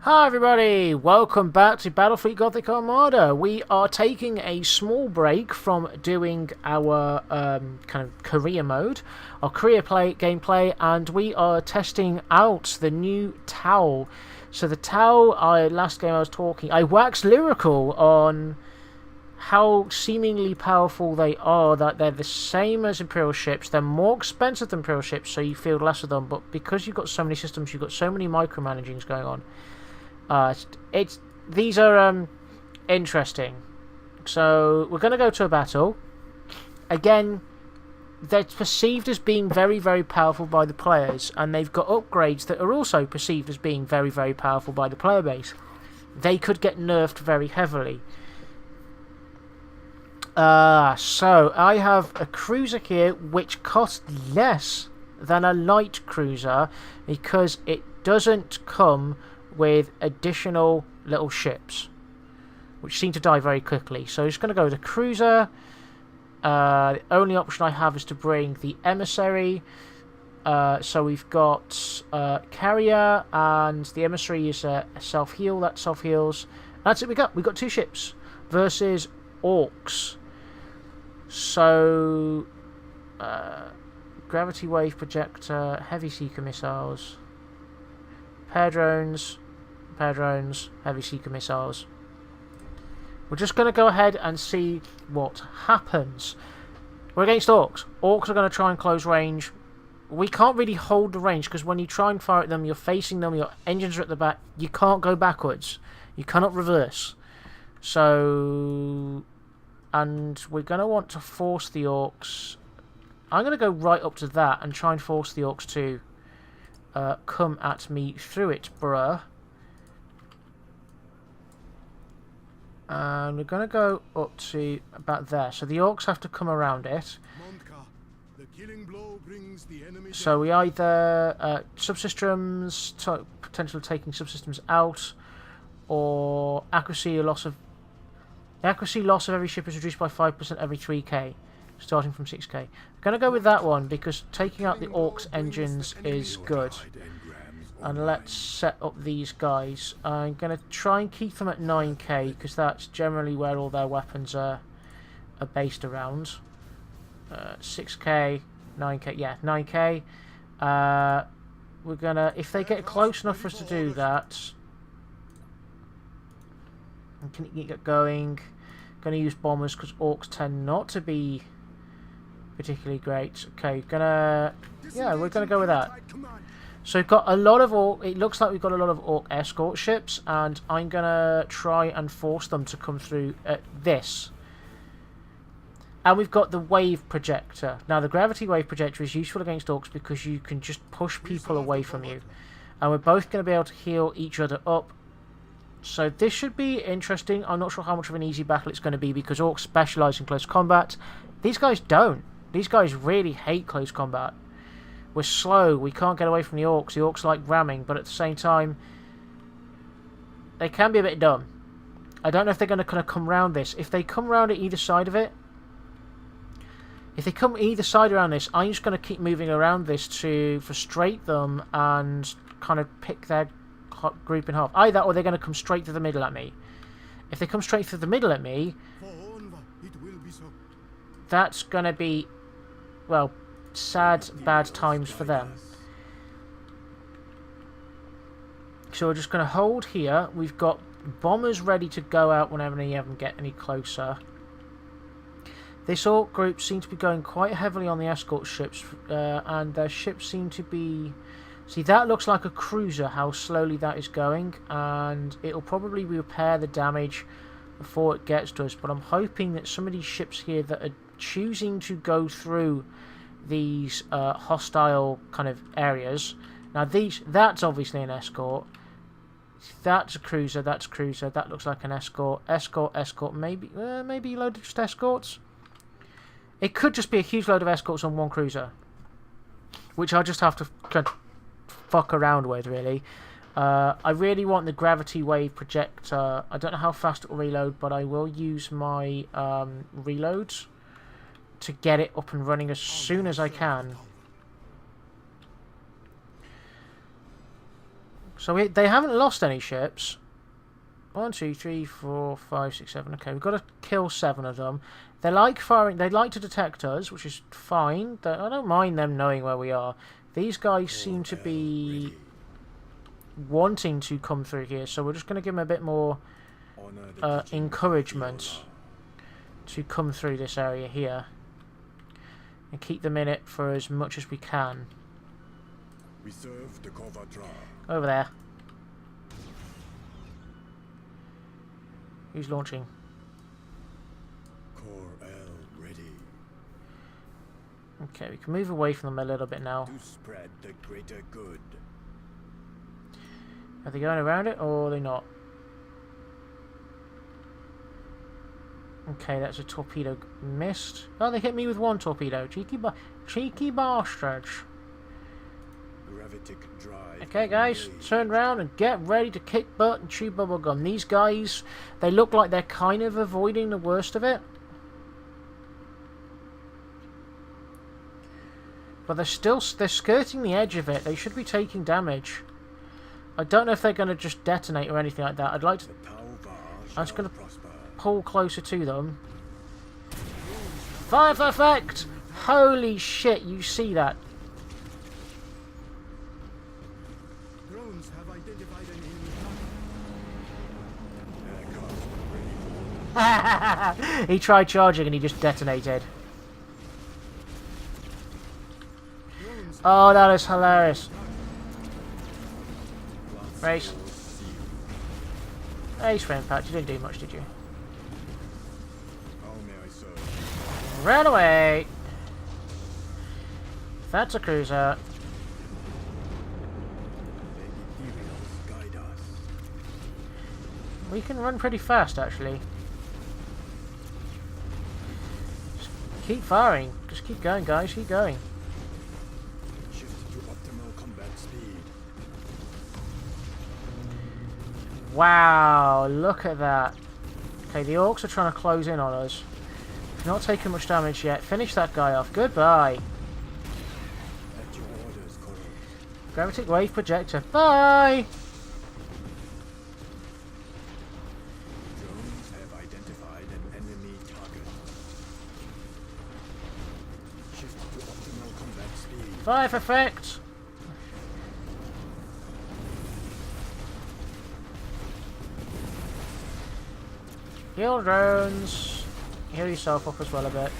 Hi everybody, welcome back to Battlefleet Gothic Armada. We are taking a small break from doing our kind of career mode, our career gameplay, and we are testing out the new Tau. So the Tau, last game I waxed lyrical on how seemingly powerful they are, that they're the same as Imperial ships, they're more expensive than Imperial ships, so you field less of them, but because you've got so many systems, you've got so many micromanagings going on. These are interesting. So we're going to go to a battle. Again, they're perceived as being very, very powerful by the players, and they've got upgrades that are also perceived as being very, very powerful by the player base. They could get nerfed very heavily. So I have a cruiser here which costs less than a light cruiser because it doesn't come with additional little ships, which seem to die very quickly. So I'm just going to go with a cruiser. The only option I have is to bring the emissary. So we've got carrier, and the emissary is a self-heal. That self-heals. That's it. We got two ships versus orcs. So gravity wave projector, heavy seeker missiles, pair drones, heavy seeker missiles. We're just going to go ahead and see what happens. We're against orcs. Orcs are going to try and close range. We can't really hold the range because when you try and fire at them, you're facing them, your engines are at the back. You can't go backwards. You cannot reverse. So, and we're going to want to force the orcs. I'm going to go right up to that and try and force the orcs to come at me through it, bruh. And we're going to go up to about there. So the orcs have to come around it. So we either subsystems, potential of taking subsystems out, or accuracy loss of... The accuracy loss of every ship is reduced by 5% every 3k, starting from 6k. I'm going to go with that one because taking out the orcs' engines is good. And let's set up these guys. I'm going to try and keep them at 9k because that's generally where all their weapons are based around. 6k, 9k, yeah, 9k. We're going to, if they get close enough for us to do that, and can get going. Going to use bombers because orcs tend not to be particularly great. Okay, we're gonna go with that. So we've got a lot of orc. It looks like we've got a lot of orc escort ships, and I'm gonna try and force them to come through at this. And we've got the wave projector. Now the gravity wave projector is useful against orcs because you can just push people away from you, and we're both going to be able to heal each other up. So this should be interesting. I'm not sure how much of an easy battle it's going to be because orcs specialise in close combat. These guys don't. These guys really hate close combat. We're slow. We can't get away from the orcs. The orcs like ramming, but at the same time, they can be a bit dumb. I don't know if they're going to kind of come around this. If they come around at either side of it, if they come either side around this, I'm just going to keep moving around this to frustrate them and kind of pick their group in half. Either or they're going to come straight through the middle at me. If they come straight through the middle at me, that's going to be, well, sad, bad times for them. So we're just going to hold here. We've got bombers ready to go out whenever any of them get any closer. This orc group seems to be going quite heavily on the escort ships, and their ships seem to be... See, that looks like a cruiser, how slowly that is going, and it'll probably repair the damage before it gets to us, but I'm hoping that some of these ships here that are choosing to go through these hostile kind of areas. Now that's obviously an escort. That's a cruiser, that's a cruiser, that looks like an escort. Escort, maybe load of just escorts? It could just be a huge load of escorts on one cruiser, which I'll just have to kind of fuck around with, really. I really want the gravity wave projector. I don't know how fast it will reload, but I will use my reloads to get it up and running as soon as I can. So they haven't lost any ships. 1, 2, 3, 4, 5, 6, 7. Okay, we've got to kill 7 of them. They like firing. They like to detect us, which is fine. I don't mind them knowing where we are. These guys seem to be wanting to come through here, so we're just going to give them a bit more encouragement to come through this area here and keep them in it for as much as we can. Over there. Who's launching? Okay, we can move away from them a little bit now. To spread the greater good. Are they going around it or are they not? Okay, that's a torpedo missed. Oh, they hit me with 1 torpedo. Cheeky bastards. Okay, guys, turn around and get ready to kick butt and chew bubblegum. These guys, they look like they're kind of avoiding the worst of it. But they're skirting the edge of it. They should be taking damage. I don't know if they're going to just detonate or anything like that. I'm just going to pull closer to them. Fire for effect! Holy shit, you see that? Drones have identified an enemy. He tried charging and he just detonated. Oh, that is hilarious. Race. Ace for impact. You didn't do much, did you? Run away! That's a cruiser. We can run pretty fast, actually. Just keep firing. Just keep going, guys. Keep going. Wow, look at that. Okay, the orcs are trying to close in on us. We've not taken much damage yet. Finish that guy off. Goodbye. Gravitic wave projector. Bye! Drones have identified an enemy target. Shift to optimal combat speed. Fire for effect! Heal drones. Heal yourself up as well a bit.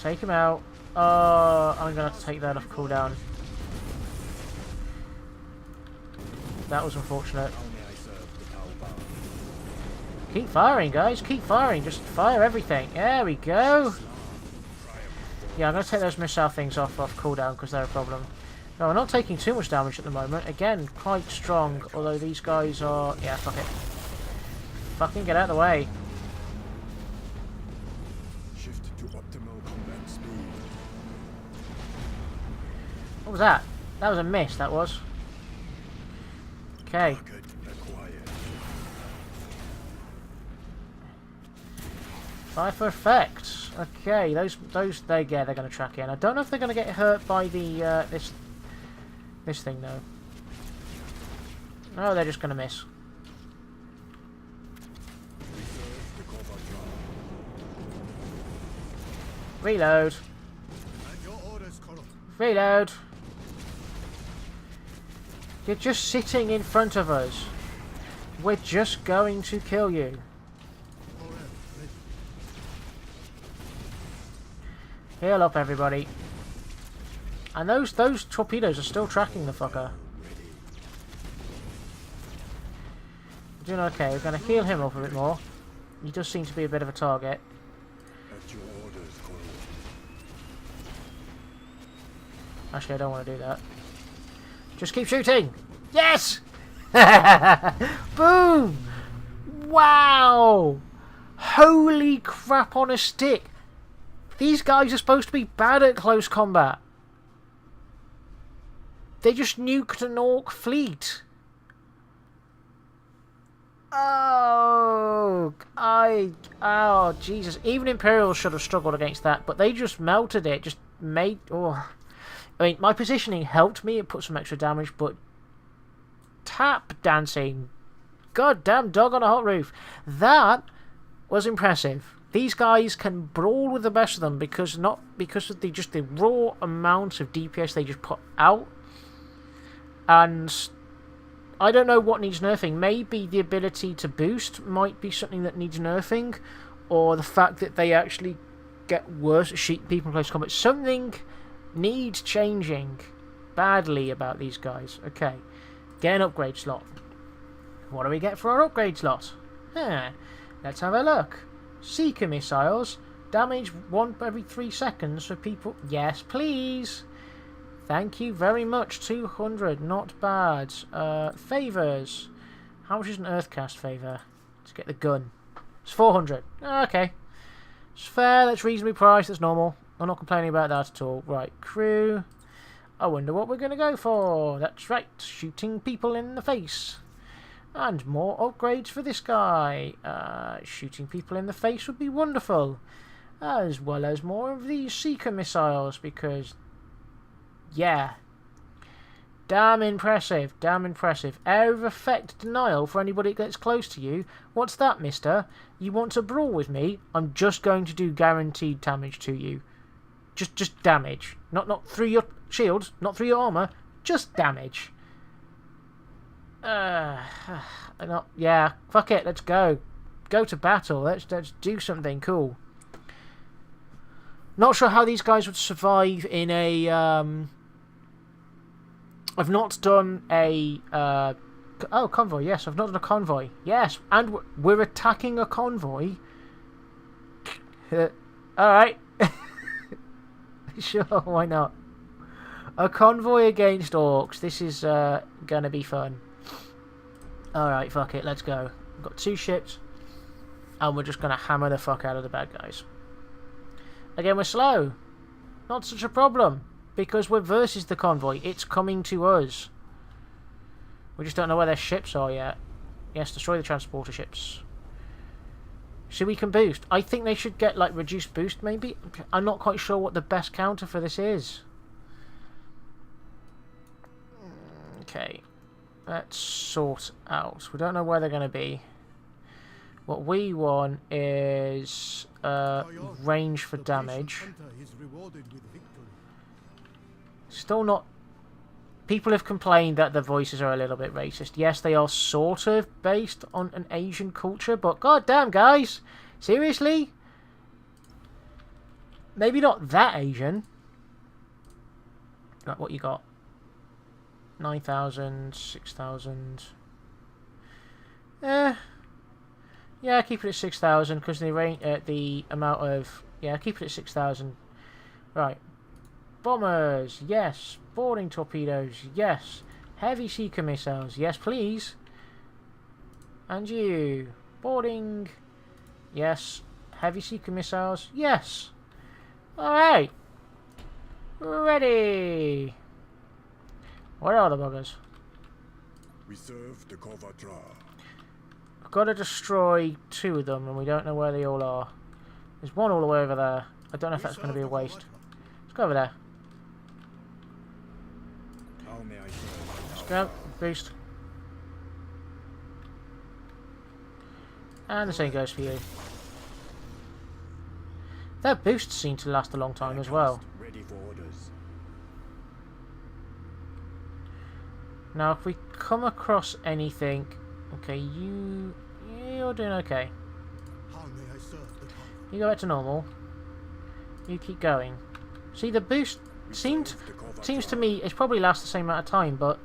Take him out. Oh, I'm gonna have to take that off cooldown. That was unfortunate. Keep firing, guys. Keep firing. Just fire everything. There we go. Yeah, I'm gonna take those missile things off cooldown because they're a problem. No, we're not taking too much damage at the moment. Again, quite strong. Although these guys are... Yeah, fuck it. Fucking get out of the way. Shift to optimal combat speed. What was that? That was a miss, that was. Okay. Target acquired. Fire for effect. Okay, they're going to track in. I don't know if they're going to get hurt by the this thing though. No, they're just going to miss. Reload. Reload. You're just sitting in front of us. We're just going to kill you. Heal up, everybody. And those torpedoes are still tracking the fucker. We're doing okay. We're going to heal him up a bit more. He does seem to be a bit of a target. Actually, I don't want to do that. Just keep shooting! Yes! Boom! Wow! Holy crap on a stick! These guys are supposed to be bad at close combat. They just nuked an orc fleet. Oh, Jesus. Even Imperial should have struggled against that, but they just melted it. Just made... Oh. I mean, my positioning helped me. It put some extra damage, but tap dancing. Goddamn dog on a hot roof. That was impressive. These guys can brawl with the best of them because of the raw amount of DPS they just put out. And I don't know what needs nerfing. Maybe the ability to boost might be something that needs nerfing, or the fact that they actually get worse at shooting people in close combat. Something needs changing badly about these guys. Okay, get an upgrade slot. What do we get for our upgrade slot? Let's have a look. Seeker missiles. Damage 1 every 3 seconds for people. Yes, please. Thank you very much. 200. Not bad. Favours. How much is an Earthcast favour? Let's get the gun. It's 400. Okay. It's fair. That's reasonably priced. That's normal. I'm not complaining about that at all. Right. Crew. I wonder what we're going to go for. That's right. Shooting people in the face. And more upgrades for this guy. Shooting people in the face would be wonderful. As well as more of these Seeker missiles, because, yeah. Damn impressive. Damn impressive. Air of effect denial for anybody that gets close to you. What's that, mister? You want to brawl with me? I'm just going to do guaranteed damage to you. Just damage. Not through your shield, not through your armour. Just damage. Yeah, fuck it, let's go. Go to battle. Let's do something cool. Not sure how these guys would survive in a I've not done a convoy. Yes, I've not done a convoy. Yes, and we're attacking a convoy. Alright. Sure, why not? A convoy against orcs. This is gonna be fun. Alright, fuck it, let's go. We've got 2 ships, and we're just going to hammer the fuck out of the bad guys. Again, we're slow. Not such a problem, because we're versus the convoy. It's coming to us. We just don't know where their ships are yet. Yes, destroy the transporter ships. So we can boost. I think they should get, like, reduced boost, maybe? I'm not quite sure what the best counter for this is. Okay. Let's sort out. We don't know where they're going to be. What we want is range for damage. Still not... People have complained that the voices are a little bit racist. Yes, they are sort of based on an Asian culture, but goddamn, guys! Seriously? Maybe not that Asian. Like, what you got? 9,000, 6,000. Yeah, keep it at 6,000 because the amount of... Yeah, keep it at 6,000. Right. Bombers, yes. Boarding torpedoes, yes. Heavy Seeker missiles, yes please. And you. Boarding, yes. Heavy Seeker missiles, yes. Alright. Ready. Where are the buggers? We serve the Kovatra. I've got to destroy 2 of them, and we don't know where they all are. There's one all the way over there. I don't know if that's going to be a waste. Let's go over there. How may I serve? Let's go. Boost. And the same goes for you. Their boosts seem to last a long time as well. Ready for orders. Now, if we come across anything... Okay, you're doing okay. How may I serve the convoy? You go back to normal. You keep going. See, the boost seems to me it's probably lasts the same amount of time, but...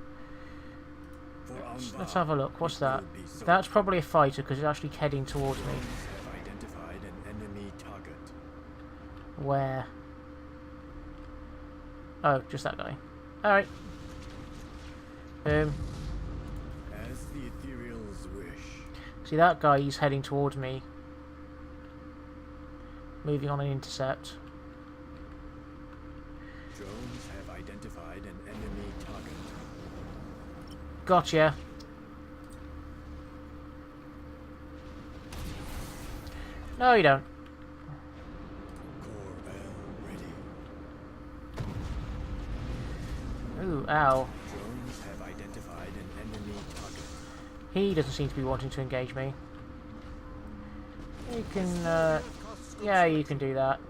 Let's have a look. What's that? That's probably a fighter, because it's actually heading towards me. Have identified an enemy target. Where? Oh, just that guy. Alright. Boom. As the ethereals wish. See that guy, he's heading towards me. Moving on an intercept. Drones have identified an enemy target. Gotcha. No, you don't. Core L ready. Ooh, ow. Drones have identified an enemy He doesn't seem to be wanting to engage me. You can, yeah, you can do that.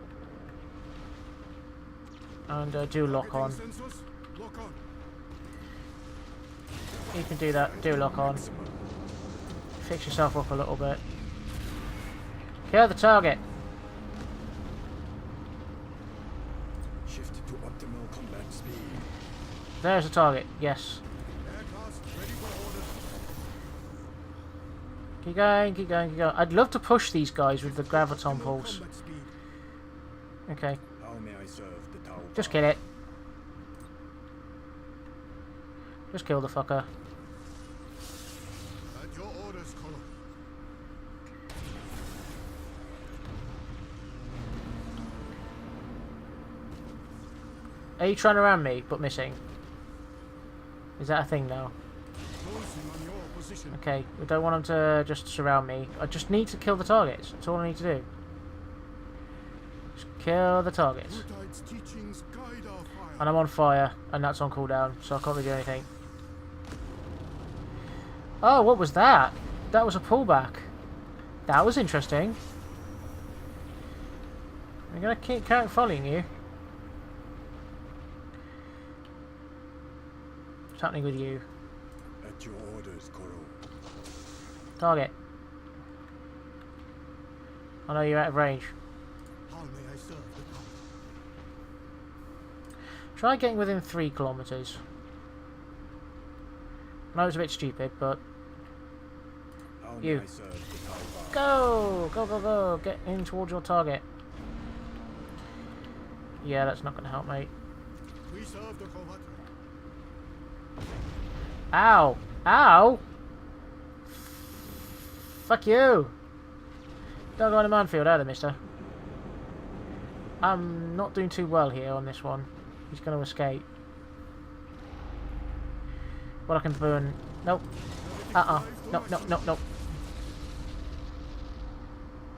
And do lock on. You can do that, do lock on. Fix yourself up a little bit. Kill the target. Shift to optimal combat speed. There's the target, yes. Keep going, keep going, keep going. I'd love to push these guys with the graviton pulse. Okay. How may I serve the Tau? Just kill it. Just kill the fucker. At your orders, Colonel. Are you trying to ram me, but missing? Is that a thing now? Closing on your position. Okay, we don't want them to just surround me. I just need to kill the targets. That's all I need to do. Just kill the targets. Brutide's teachings guide our fire. And I'm on fire, and that's on cooldown, so I can't really do anything. Oh, what was that? That was a pullback. That was interesting. I'm gonna keep following you. What's happening with you? At your orders, Koro. Target. I know you're out of range. How may I serve the Tau? Try getting within 3 kilometers. I know it's a bit stupid, but How you. may I serve the Tau? go! Go, go, go! Get in towards your target. Yeah, that's not going to help, mate. We serve the combat. Ow! Ow! Fuck you! Don't go on the minefield either, mister. I'm not doing too well here on this one. He's going to escape. Well, I can burn... Nope. Nope, nope, nope, nope.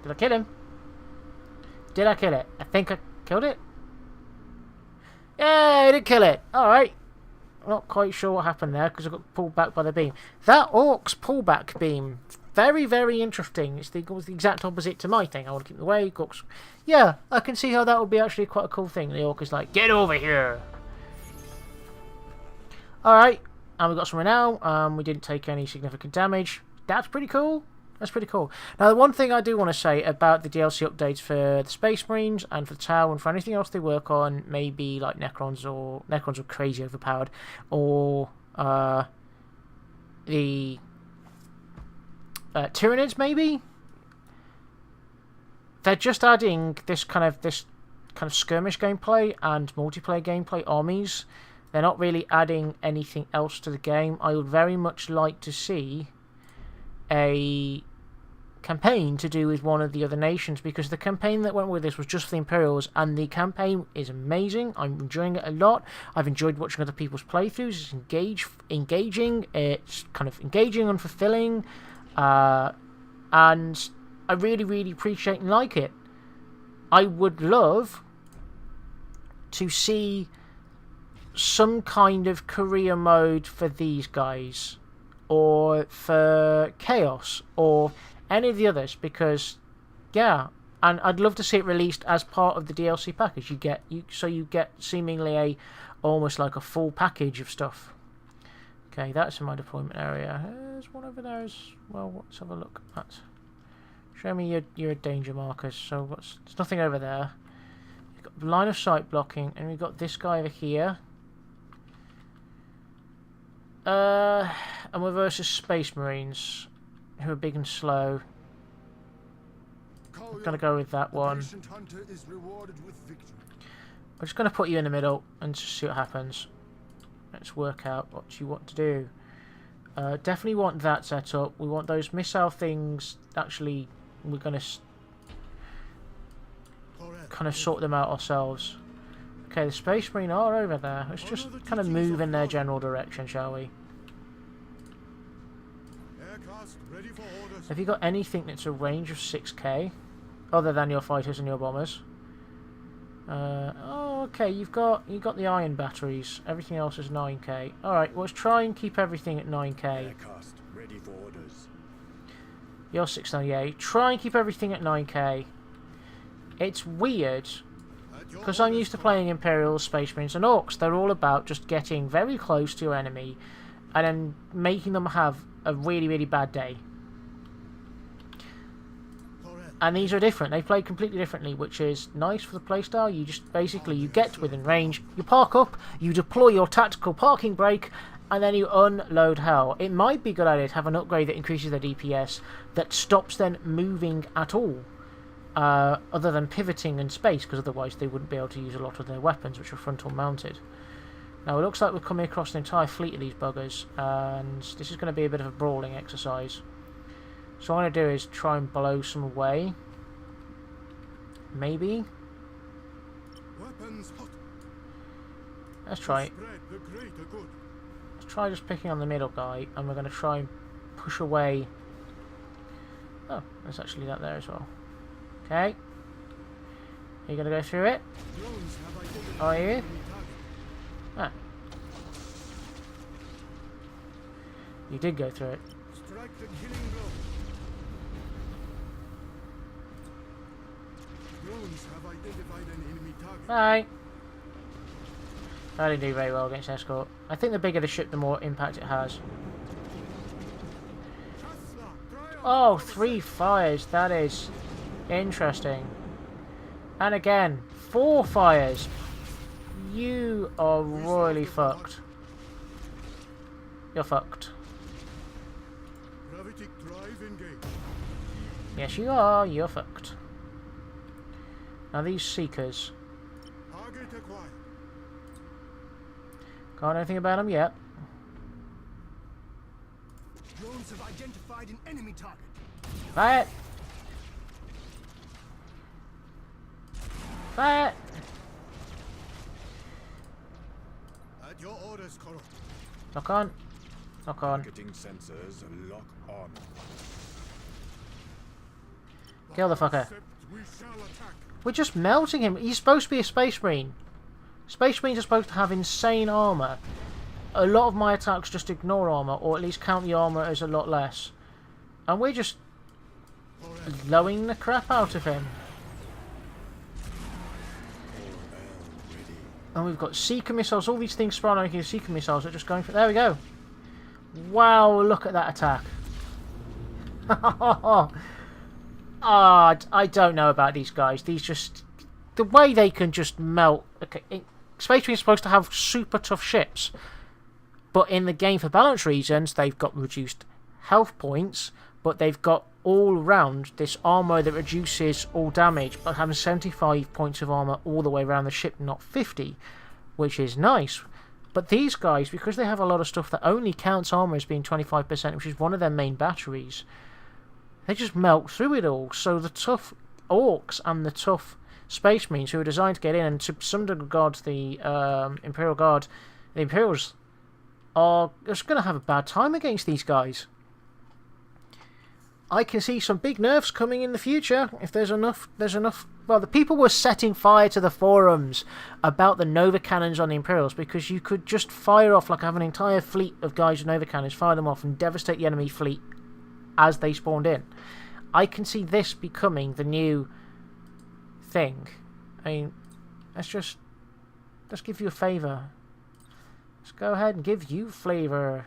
Did I kill him? Did I kill it? I think I killed it. Yeah, I did kill it. Alright. Not quite sure what happened there because I got pulled back by the beam. That orc's pullback beam. Very, very interesting. It was the exact opposite to my thing. I want to keep it away. Orcs. Yeah, I can see how that would be actually quite a cool thing. The orc is like, get over here. Alright. And we got some renown. We didn't take any significant damage. That's pretty cool. That's pretty cool. Now, the one thing I do want to say about the DLC updates for the Space Marines and for the Tau and for anything else they work on, maybe like Necrons are crazy overpowered, or the Tyranids maybe. They're just adding this kind of skirmish gameplay and multiplayer gameplay armies. They're not really adding anything else to the game. I would very much like to see a campaign to do with one of the other nations, because the campaign that went with this was just for the Imperials, and the campaign is amazing. I'm enjoying it a lot. I've enjoyed watching other people's playthroughs. It's engaging. It's kind of engaging and fulfilling, and I really, really appreciate and like it. I would love to see some kind of career mode for these guys, or for Chaos, or any of the others, because yeah, and I'd love to see it released as part of the DLC package. You get seemingly almost like a full package of stuff. Okay, that's in my deployment area. There's one over there as well. Let's have a look at. Show me your danger markers. So there's nothing over there. You've got line of sight blocking, and we've got this guy over here. And we're versus Space Marines, who are big and slow. I'm gonna go with that one. I'm just gonna put you in the middle and just see what happens. Let's work out what you want to do. Definitely want that set up. We want those missile things. Actually, we're gonna kind of sort them out ourselves. Okay, the Space Marine are over there. Let's just kind of move in their general direction, shall we? Have you got anything that's a range of 6k, other than your fighters and your bombers? Oh, okay. You've got the iron batteries. Everything else is 9k. All right. Well, let's try and keep everything at 9k. Ready for orders. You're 698. Try and keep everything at 9k. It's weird, At your because I'm orders, used to Commander. playing Imperials, Space Marines, and Orcs. They're all about just getting very close to your enemy and then making them have a really, really bad day. Correct. And these are different. They play completely differently, which is nice for the playstyle. You just basically, you get within range, you park up, you deploy your tactical parking brake, and then you unload hell. It might be a good idea to have an upgrade that increases their DPS that stops them moving at all. Other than pivoting in space, because otherwise they wouldn't be able to use a lot of their weapons, which are frontal mounted. Now it looks like we're coming across an entire fleet of these buggers, and this is going to be a bit of a brawling exercise. So what I'm going to do is try and blow some away. Maybe. Weapons hot. Let's try it. Spread the greater good. Let's try just picking on the middle guy, and we're going to try and push away. Oh, there's actually that there as well. Okay. Are you going to go through it? Drones have identified Are you? enemy target. Ah. You did go through it. Strike the killing blow. Drones have identified an enemy target. Bye. I didn't do very well against escort. I think the bigger the ship, the more impact it has. Oh, 3 fires. That is interesting. And again, 4 fires. You are royally fucked. You're fucked. Gravitic drive engaged. Yes, you are. You're fucked. Now these Seekers. Target acquired. Can't know anything about them yet. Drones have identified an enemy target. Fire it! Fire it! At your orders, Koro. Lock on. Lock on. Targeting sensors. Lock on. Kill the fucker. Except we shall attack. We're just melting him. He's supposed to be a Space Marine. Space Marines are supposed to have insane armor. A lot of my attacks just ignore armor, or at least count the armor as a lot less. And we're just blowing the crap out of him. And we've got Seeker missiles, all these things spawn making Seeker missiles are just going for. There we go. Wow, look at that attack. I don't know about these guys. These just. The way they can just melt. Okay, Space Marines are supposed to have super tough ships. But in the game, for balance reasons, they've got reduced health points, but they've got all round this armor that reduces all damage, but having 75 points of armor all the way around the ship, not 50, which is nice. But these guys, because they have a lot of stuff that only counts armor as being 25%, which is one of their main batteries, they just melt through it all. So the tough Orcs and the tough Space Marines who are designed to get in, and to some regard the Imperial Guard, the Imperials are just going to have a bad time against these guys. I can see some big nerfs coming in the future if there's enough. Well, the people were setting fire to the forums about the Nova cannons on the Imperials, because you could just fire off, like have an entire fleet of guys with Nova cannons, fire them off and devastate the enemy fleet as they spawned in. I can see this becoming the new thing. I mean, let's give you a favour. Let's go ahead and give you flavour.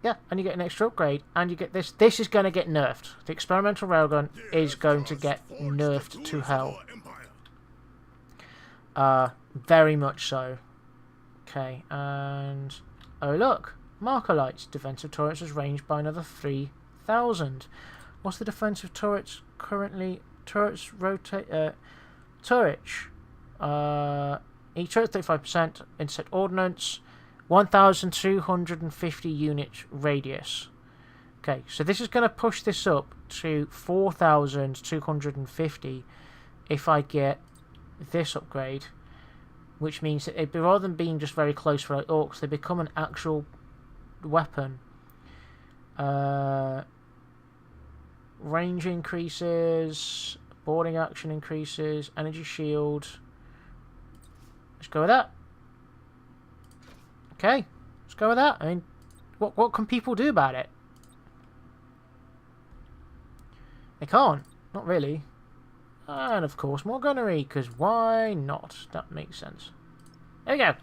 Yeah, and you get an extra upgrade, and you get this. This is going to get nerfed. The experimental railgun is going to get nerfed to hell. Very much so. Okay, and oh look, marker lights. Defensive turrets is ranged by another 3,000. What's the defensive turrets currently? Turrets rotate. Turrets. Each turret 35% intercept ordnance. 1,250 unit radius. Okay, so this is going to push this up to 4,250 if I get this upgrade, which means that rather than being just very close for like Orcs, they become an actual weapon. Range increases, boarding action increases, energy shield. Let's go with that. Okay, Let's go with that. I mean, what can people do about it? They can't. Not really. And of course, more gunnery, because why not? That makes sense. There we go.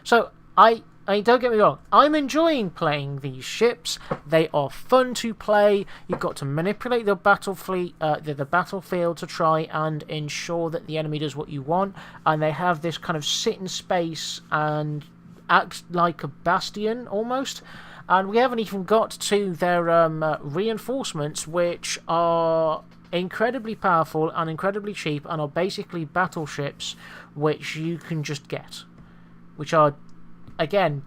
So, I don't get me wrong, I'm enjoying playing these ships. They are fun to play. You've got to manipulate the the battlefield to try and ensure that the enemy does what you want. And they have this kind of sit in space and act like a bastion almost. And we haven't even got to their reinforcements, which are incredibly powerful and incredibly cheap, and are basically battleships which you can just get. Which are, again,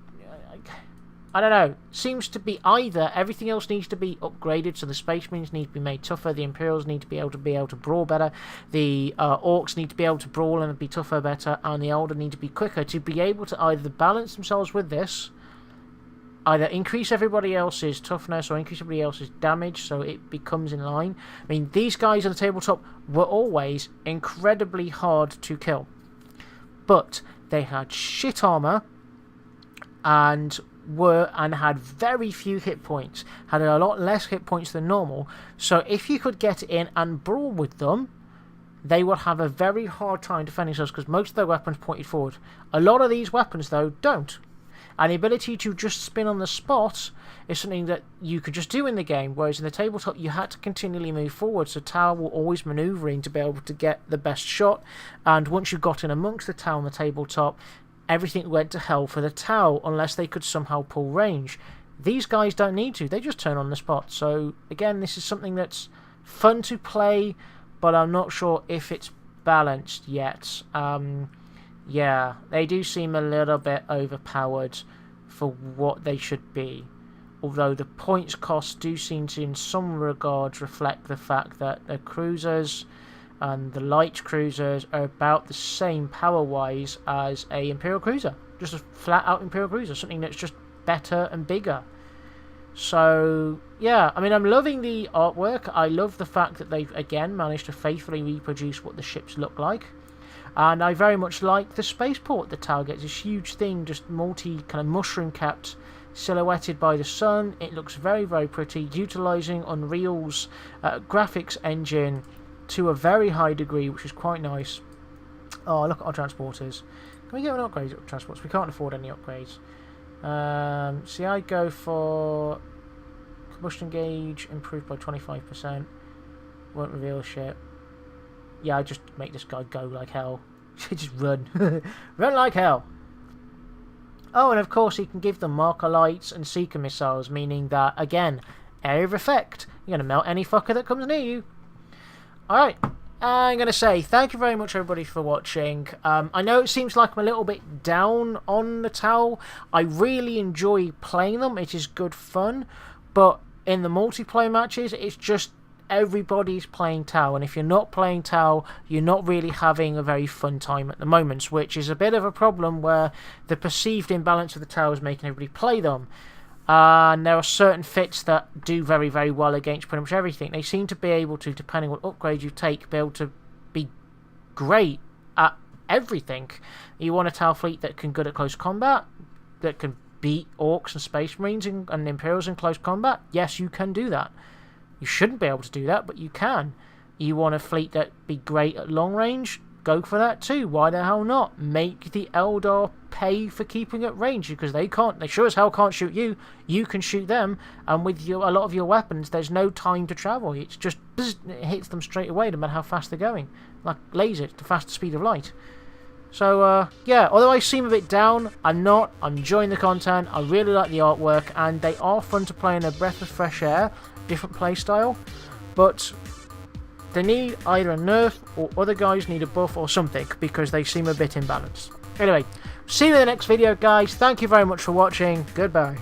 I don't know, seems to be either everything else needs to be upgraded, so the Space Marines need to be made tougher, the Imperials need to be able to brawl better, the Orcs need to be able to brawl and be tougher better, and the Elder need to be quicker to be able to either balance themselves with this, either increase everybody else's toughness or increase everybody else's damage so it becomes in line. I mean, these guys on the tabletop were always incredibly hard to kill, but they had shit armor and had very few hit points, had a lot less hit points than normal, so if you could get in and brawl with them, they would have a very hard time defending themselves because most of their weapons pointed forward. A lot of these weapons, though, don't. And the ability to just spin on the spot is something that you could just do in the game, whereas in the tabletop you had to continually move forward, so Tau were always manoeuvring to be able to get the best shot, and once you got in amongst the Tau on the tabletop, everything went to hell for the Tau unless they could somehow pull range. These guys don't need to, they just turn on the spot. So again, this is something that's fun to play, but I'm not sure if it's balanced yet. Yeah, they do seem a little bit overpowered for what they should be. Although the points cost do seem to, in some regards, reflect the fact that the cruisers and the light cruisers are about the same power-wise as a Imperial cruiser. Just a flat-out Imperial cruiser, something that's just better and bigger. So, yeah, I mean, I'm loving the artwork. I love the fact that they've, again, managed to faithfully reproduce what the ships look like. And I very much like the spaceport that Tau gets. This huge thing, just kind of mushroom-capped, silhouetted by the sun. It looks very, very pretty, utilising Unreal's graphics engine to a very high degree, which is quite nice. Oh, look at our transporters. Can we get an upgrade of transports? We can't afford any upgrades. See, I go for combustion gauge, improved by 25%. Won't reveal shit. Yeah, I just make this guy go like hell. Just run. Run like hell. Oh, and of course he can give them marker lights and seeker missiles, meaning that, again, area of effect. You're going to melt any fucker that comes near you. Alright, I'm going to say thank you very much everybody for watching. I know it seems like I'm a little bit down on the Tau. I really enjoy playing them. It is good fun. But in the multiplayer matches, it's just everybody's playing Tau, and if you're not playing Tau, you're not really having a very fun time at the moment, which is a bit of a problem where the perceived imbalance of the Tau is making everybody play them. And there are certain fits that do very, very well against pretty much everything. They seem to be able to, depending on what upgrade you take, be able to be great at everything. You want a Tau fleet that can good at close combat, that can beat Orcs and Space Marines and Imperials in close combat? Yes, you can do that. You shouldn't be able to do that, but you can. You want a fleet that be great at long range? Go for that too. Why the hell not? Make the Eldar pay for keeping at range, because they sure as hell can't shoot you. You can shoot them, and with a lot of your weapons, there's no time to travel. It's just, it hits them straight away, no matter how fast they're going. Like lasers, the fast speed of light. So, yeah, although I seem a bit down, I'm not. I'm enjoying the content. I really like the artwork, and they are fun to play in a breath of fresh air. Different playstyle, but they need either a nerf or other guys need a buff or something, because they seem a bit imbalanced. Anyway, see you in the next video, guys. Thank you very much for watching. Goodbye.